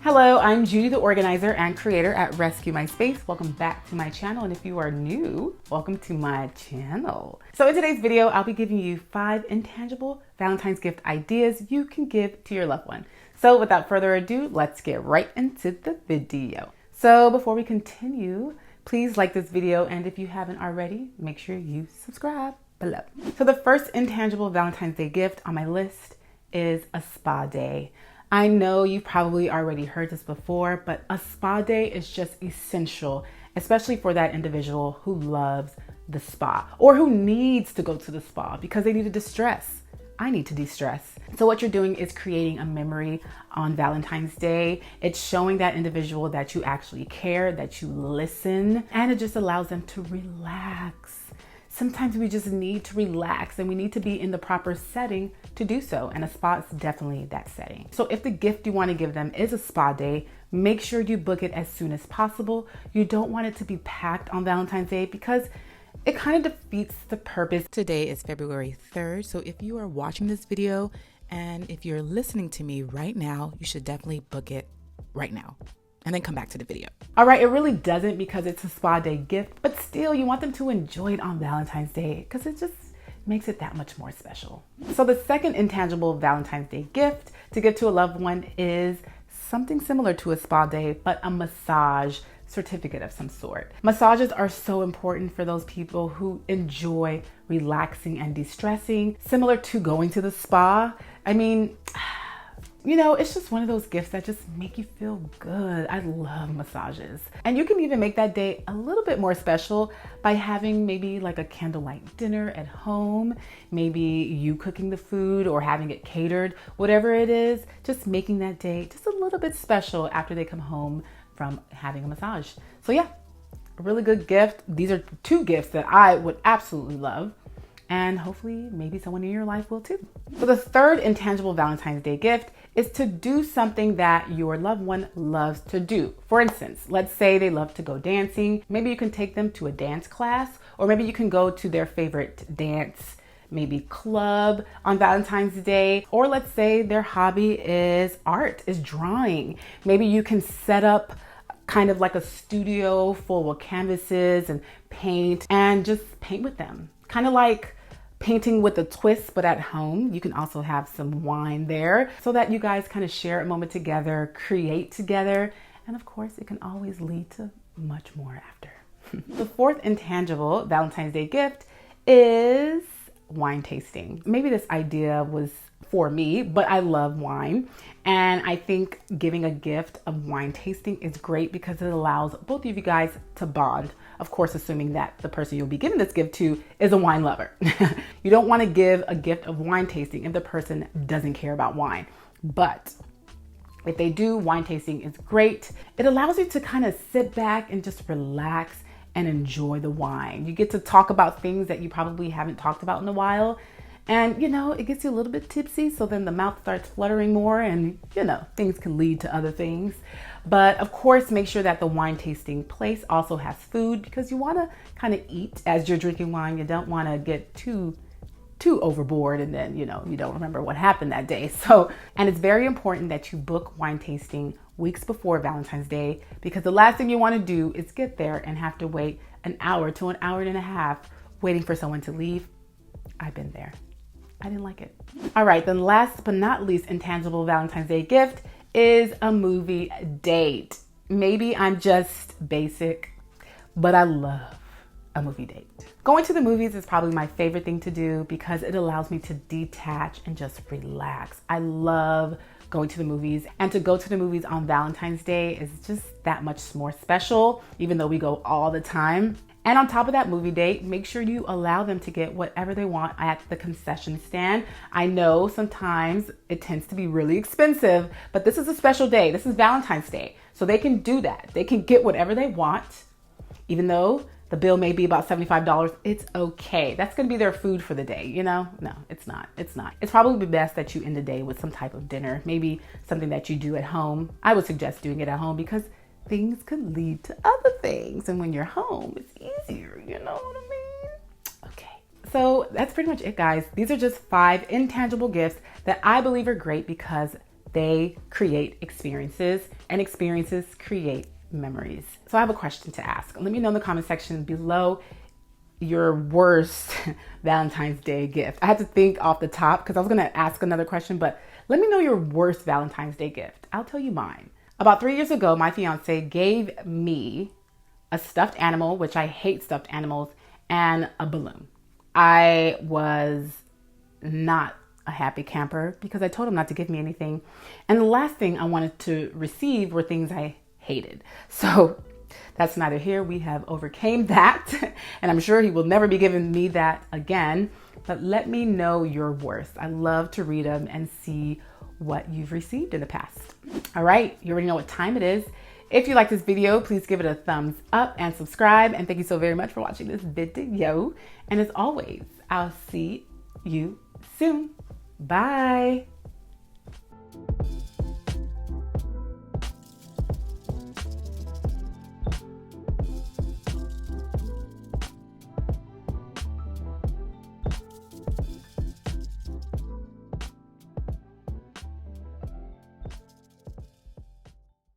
Hello, I'm Judy, the organizer and creator at Rescue My Space. Welcome back to my channel, and if you are new, welcome to my channel. So in today's video, I'll be giving you 5 intangible Valentine's gift ideas you can give to your loved one. So without further ado, let's get right into the video. So before we continue, please like this video, and if you haven't already, make sure you subscribe below. So the first intangible Valentine's Day gift on my list is a spa day. I know you've probably already heard this before, but a spa day is just essential, especially for that individual who loves the spa or who needs to go to the spa because they need to distress. I need to de-stress. So what you're doing is creating a memory on Valentine's Day. It's showing that individual that you actually care, that you listen, and it just allows them to relax. Sometimes we just need to relax and we need to be in the proper setting to do so. And a spa is definitely that setting. So if the gift you want to give them is a spa day, make sure you book it as soon as possible. You don't want it to be packed on Valentine's Day because it kind of defeats the purpose. Today is February 3rd. So if you are watching this video and if you're listening to me right now, you should definitely book it right now. And then come back to the video. All right, it really doesn't because it's a spa day gift, but still you want them to enjoy it on Valentine's Day because it just makes it that much more special. So the second intangible Valentine's Day gift to give to a loved one is something similar to a spa day, but a massage certificate of some sort. Massages are so important for those people who enjoy relaxing and de-stressing, similar to going to the spa. I mean, you know, it's just one of those gifts that just make you feel good. I love massages. And you can even make that day a little bit more special by having maybe like a candlelight dinner at home, maybe you cooking the food or having it catered, whatever it is, just making that day just a little bit special after they come home from having a massage. So yeah, a really good gift. These are 2 gifts that I would absolutely love. And hopefully maybe someone in your life will too. So the third intangible Valentine's Day gift is to do something that your loved one loves to do. For instance, let's say they love to go dancing. Maybe you can take them to a dance class, or maybe you can go to their favorite dance, maybe club on Valentine's Day. Or let's say their hobby is art, is drawing. Maybe you can set up kind of like a studio full of canvases and paint and just paint with them. Kind of like painting with a twist, but at home. You can also have some wine there so that you guys kind of share a moment together, create together, and of course, it can always lead to much more after. The fourth intangible Valentine's Day gift is wine tasting. Maybe this idea was for me, but I love wine. And I think giving a gift of wine tasting is great because it allows both of you guys to bond. Of course, assuming that the person you'll be giving this gift to is a wine lover. You don't want to give a gift of wine tasting if the person doesn't care about wine. But if they do, wine tasting is great. It allows you to kind of sit back and just relax and enjoy the wine. You get to talk about things that you probably haven't talked about in a while. And, you know, it gets you a little bit tipsy. So then the mouth starts fluttering more and, you know, things can lead to other things. But of course, make sure that the wine tasting place also has food because you want to kind of eat as you're drinking wine. You don't want to get too overboard and then, you know, you don't remember what happened that day. So, and it's very important that you book wine tasting weeks before Valentine's Day because the last thing you want to do is get there and have to wait an hour to an hour and a half waiting for someone to leave. I've been there. I didn't like it. All right, then last but not least intangible Valentine's Day gift is a movie date. Maybe I'm just basic, but I love a movie date. Going to the movies is probably my favorite thing to do because it allows me to detach and just relax. I love going to the movies, and to go to the movies on Valentine's Day is just that much more special, even though we go all the time. And on top of that movie date, make sure you allow them to get whatever they want at the concession stand. I know sometimes it tends to be really expensive, but this is a special day. This is Valentine's Day. So they can do that. They can get whatever they want, even though the bill may be about $75. It's okay. That's going to be their food for the day. You know, no, it's not. It's not. It's probably best that you end the day with some type of dinner, maybe something that you do at home. I would suggest doing it at home because things could lead to other things. And when you're home, it's easier. You know what I mean? Okay. So that's pretty much it, guys. These are just 5 intangible gifts that I believe are great because they create experiences, and experiences create memories. So I have a question to ask. Let me know in the comment section below your worst Valentine's Day gift. I had to think off the top because I was going to ask another question, but let me know your worst Valentine's Day gift. I'll tell you mine. About 3 years ago, my fiance gave me a stuffed animal, which I hate stuffed animals, and a balloon. I was not a happy camper because I told him not to give me anything. And the last thing I wanted to receive were things I hated. So that's neither here. We have overcame that. And I'm sure he will never be giving me that again. But let me know your worst. I love to read them and see what you've received in the past. All right, you already know what time it is. If you like this video, please give it a thumbs up and subscribe. And thank you so very much for watching this video. And as always, I'll see you soon. Bye.